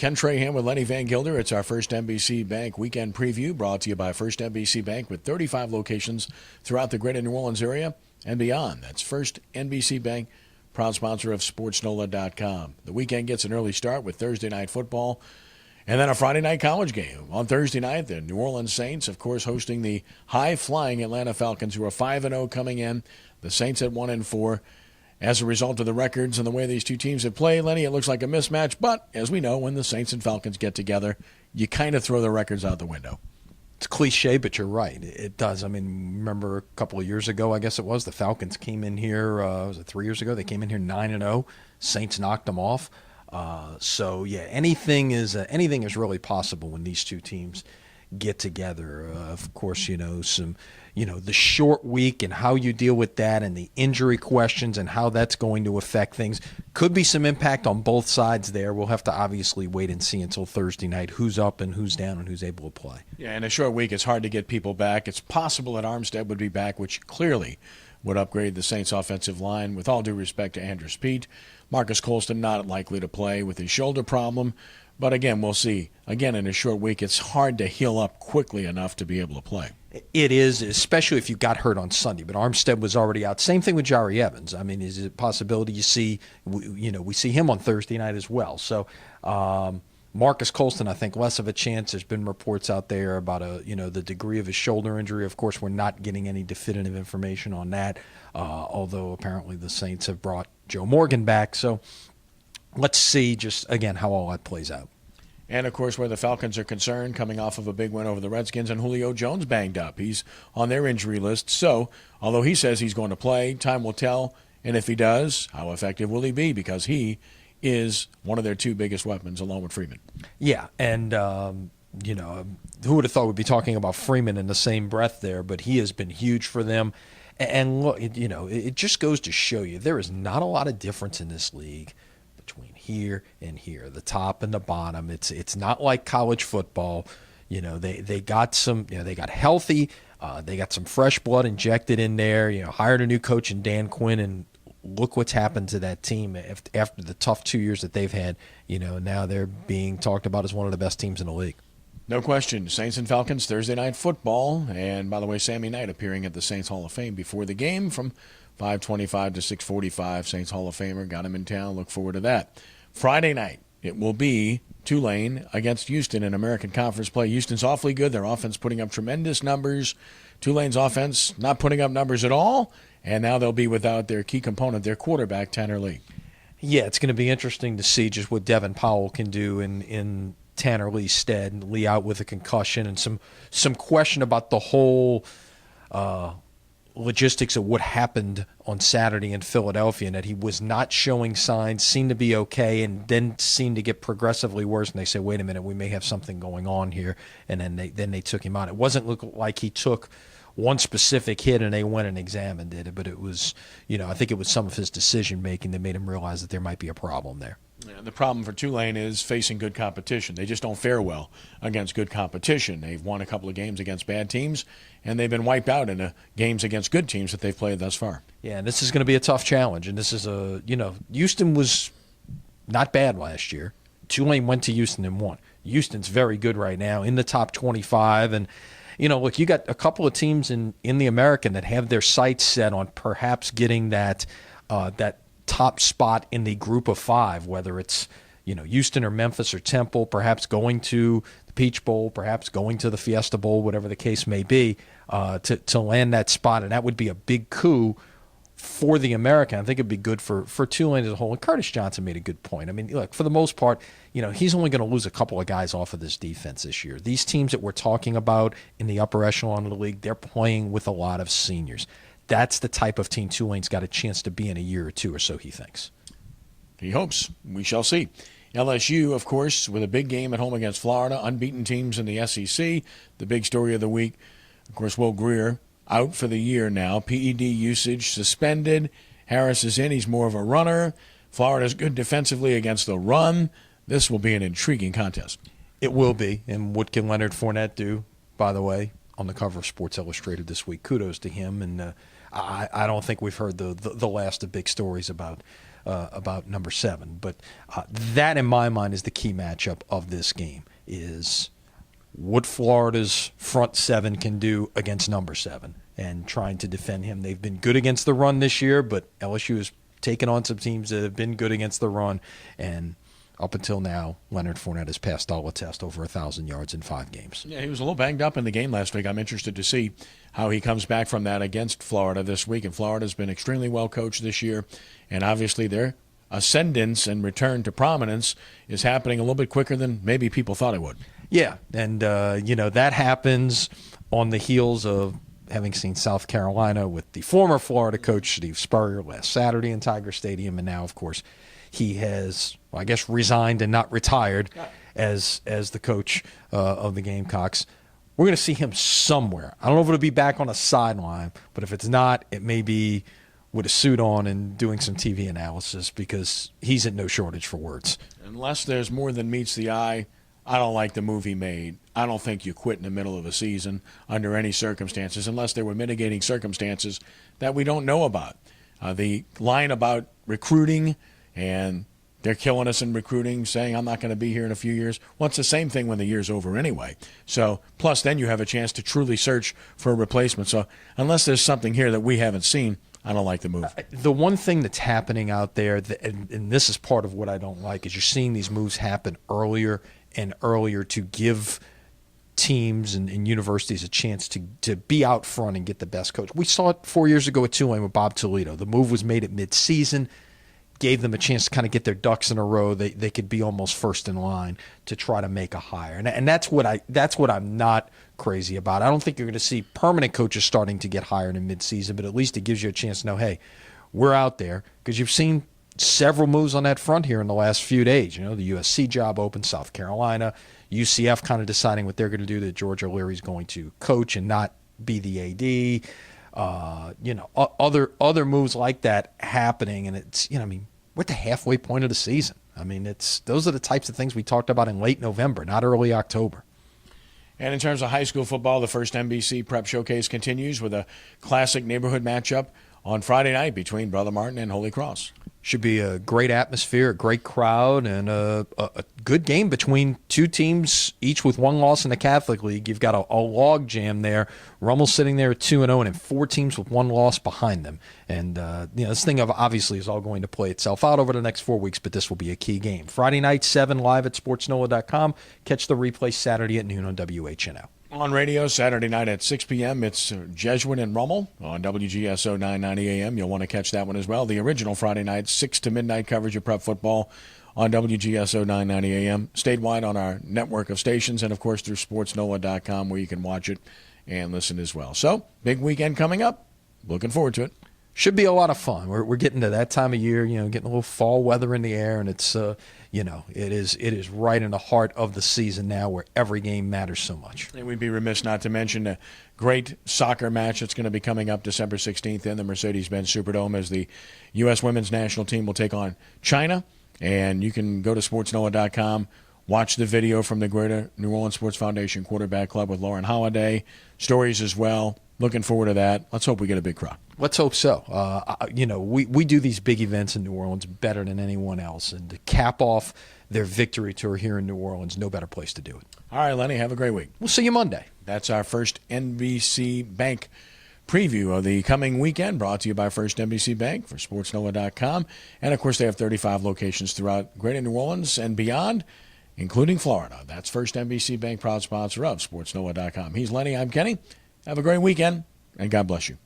Ken Trahan with Lenny Vangilder. It's our First NBC Bank weekend preview brought to you by First NBC Bank with 35 locations throughout the greater New Orleans area and beyond. That's First NBC Bank, proud sponsor of SportsNola.com. The weekend gets an early start with Thursday night football and then a Friday night college game. On Thursday night, the New Orleans Saints, of course, hosting the high-flying Atlanta Falcons, who are 5-0 coming in. The Saints at 1-4. As a result of the records and the way these two teams have played, Lenny, it looks like a mismatch. But, as we know, when the Saints and Falcons get together, you kind of throw the records out the window. It's cliche, but you're right. It does. I mean, remember a couple of years ago, I guess it was, the Falcons came in here, was it 3 years ago? They came in here 9-0. Saints knocked them off. So, yeah, anything is really possible when these two teams get together. Of course, the short week and how you deal with that and the injury questions and how that's going to affect things. Could be some impact on both sides there. We'll have to obviously wait and see until Thursday night who's up and who's down and who's able to play. Yeah, in a short week, it's hard to get people back. It's possible that Armstead would be back, which clearly would upgrade the Saints' offensive line. With all due respect to Andrews Pete, Marcus Colston not likely to play with his shoulder problem. But again, we'll see. Again, in a short week, it's hard to heal up quickly enough to be able to play. It is, especially if you got hurt on Sunday. But Armstead was already out. Same thing with Jari Evans. I mean, is it a possibility we see him on Thursday night as well? So Marcus Colston, I think, less of a chance. There's been reports out there about the degree of his shoulder injury. Of course, we're not getting any definitive information on that, although apparently the Saints have brought Joe Morgan back. So let's see just, again, how all that plays out. And, of course, where the Falcons are concerned, coming off of a big win over the Redskins, and Julio Jones banged up. He's on their injury list. So, although he says he's going to play, time will tell. And if he does, how effective will he be? Because he is one of their two biggest weapons, along with Freeman. Yeah, and, who would have thought we'd be talking about Freeman in the same breath there, but he has been huge for them. And, look, it just goes to show you there is not a lot of difference in this league between here and here, the top and the bottom. It's not like college football. They got some, they got healthy. They got some fresh blood injected in there. Hired a new coach in Dan Quinn, and look what's happened to that team after the tough 2 years that they've had. Now they're being talked about as one of the best teams in the league. No question. Saints and Falcons, Thursday night football. And, by the way, Sammy Knight appearing at the Saints Hall of Fame before the game from 5:25 to 6:45. Saints Hall of Famer, got him in town. Look forward to that. Friday night, it will be Tulane against Houston in American Conference play. Houston's awfully good. Their offense putting up tremendous numbers. Tulane's offense not putting up numbers at all. And now they'll be without their key component, their quarterback, Tanner Lee. Yeah, it's going to be interesting to see just what Devin Powell can do in Tanner Lee's stead. Lee out with a concussion and some question about the whole logistics of what happened on Saturday in Philadelphia, and that he was not showing signs, seemed to be okay, and then seemed to get progressively worse. And they say, wait a minute, we may have something going on here. And then they took him out. It wasn't look like he took one specific hit and they went and examined it, but it was, I think it was some of his decision making that made him realize that there might be a problem there. Yeah, the problem for Tulane is facing good competition. They just don't fare well against good competition. They've won a couple of games against bad teams, and they've been wiped out in games against good teams that they've played thus far. Yeah, and this is going to be a tough challenge. And this is Houston was not bad last year. Tulane went to Houston and won. Houston's very good right now, in the top 25. And, look, you got a couple of teams in the American that have their sights set on perhaps getting that top spot in the group of five, whether it's Houston or Memphis or Temple, perhaps going to the Peach Bowl, perhaps going to the Fiesta Bowl, whatever the case may be, to land that spot. And that would be a big coup for the American. I think it'd be good for Tulane as a whole. And Curtis Johnson made a good point. I mean, look, for the most part, he's only going to lose a couple of guys off of this defense this year. These teams that we're talking about in the upper echelon of the league, they're playing with a lot of seniors. That's the type of team Tulane's got a chance to be in a year or two or so, he thinks. He hopes. We shall see. LSU, of course, with a big game at home against Florida, unbeaten teams in the SEC. The big story of the week, of course, Will Greer out for the year now. PED usage suspended. Harris is in. He's more of a runner. Florida's good defensively against the run. This will be an intriguing contest. It will be. And what can Leonard Fournette do, by the way, on the cover of Sports Illustrated this week? Kudos to him. And I don't think we've heard the last of big stories about about number 7. But that, in my mind, is the key matchup of this game, is what Florida's front 7 can do against number 7 and trying to defend him. They've been good against the run this year, but LSU has taken on some teams that have been good against the run, and up until now, Leonard Fournette has passed all the test over 1,000 yards in 5 games. Yeah, he was a little banged up in the game last week. I'm interested to see how he comes back from that against Florida this week. And Florida's been extremely well coached this year, and obviously their ascendance and return to prominence is happening a little bit quicker than maybe people thought it would. Yeah, and that happens on the heels of having seen South Carolina with the former Florida coach Steve Spurrier last Saturday in Tiger Stadium, and now, of course, he has, well, I guess, resigned and not retired as the coach of the Gamecocks. We're going to see him somewhere. I don't know if it'll be back on a sideline, but if it's not, it may be with a suit on and doing some TV analysis, because he's in no shortage for words. Unless there's more than meets the eye, I don't like the move he made. I don't think you quit in the middle of a season under any circumstances, unless there were mitigating circumstances that we don't know about. The line about recruiting and they're killing us in recruiting, saying I'm not going to be here in a few years. Well, it's the same thing when the year's over anyway. So, plus then you have a chance to truly search for a replacement. So unless there's something here that we haven't seen, I don't like the move. The one thing that's happening out there, and this is part of what I don't like, is you're seeing these moves happen earlier and earlier to give teams and universities a chance to be out front and get the best coach. We saw it 4 years ago at Tulane with Bob Toledo. The move was made at midseason, gave them a chance to kind of get their ducks in a row. They could be almost first in line to try to make a hire. And that's what I'm not crazy about. I don't think you're going to see permanent coaches starting to get hired in midseason, but at least it gives you a chance to know, hey, we're out there, because you've seen several moves on that front here in the last few days. You know, the USC job open, South Carolina, UCF kind of deciding what they're going to do, that George O'Leary's going to coach and not be the AD. Other moves like that happening, and it's, we're at the halfway point of the season. I mean, those are the types of things we talked about in late November, not early October. And in terms of high school football, the first NBC Prep Showcase continues with a classic neighborhood matchup on Friday night between Brother Martin and Holy Cross. Should be a great atmosphere, a great crowd, and a good game between two teams, each with one loss in the Catholic League. You've got a log jam there. Rummel's sitting there at 2-0, and 4 teams with one loss behind them. And this thing obviously is all going to play itself out over the next 4 weeks, but this will be a key game. Friday night, 7 live at sportsnola.com. Catch the replay Saturday at noon on WHNO. On radio, Saturday night at 6 p.m., it's Jesuit and Rummel on WGSO 990 AM. You'll want to catch that one as well. The original Friday night, 6 to midnight coverage of prep football on WGSO 990 AM. Statewide on our network of stations, and, of course, through sportsnola.com, where you can watch it and listen as well. So, big weekend coming up. Looking forward to it. Should be a lot of fun. We're getting to that time of year, getting a little fall weather in the air, and it's, it is right in the heart of the season now, where every game matters so much. And we'd be remiss not to mention a great soccer match that's going to be coming up December 16th in the Mercedes-Benz Superdome, as the U.S. women's national team will take on China. And you can go to sportsnola.com, watch the video from the Greater New Orleans Sports Foundation Quarterback Club with Lauren Holiday. Stories as well. Looking forward to that. Let's hope we get a big crowd. Let's hope so. We do these big events in New Orleans better than anyone else. And to cap off their victory tour here in New Orleans, no better place to do it. All right, Lenny, have a great week. We'll see you Monday. That's our first NBC Bank preview of the coming weekend, brought to you by First NBC Bank for SportsNola.com. And, of course, they have 35 locations throughout Greater New Orleans and beyond, including Florida. That's First NBC Bank, proud sponsor of SportsNola.com. He's Lenny. I'm Kenny. Have a great weekend, and God bless you.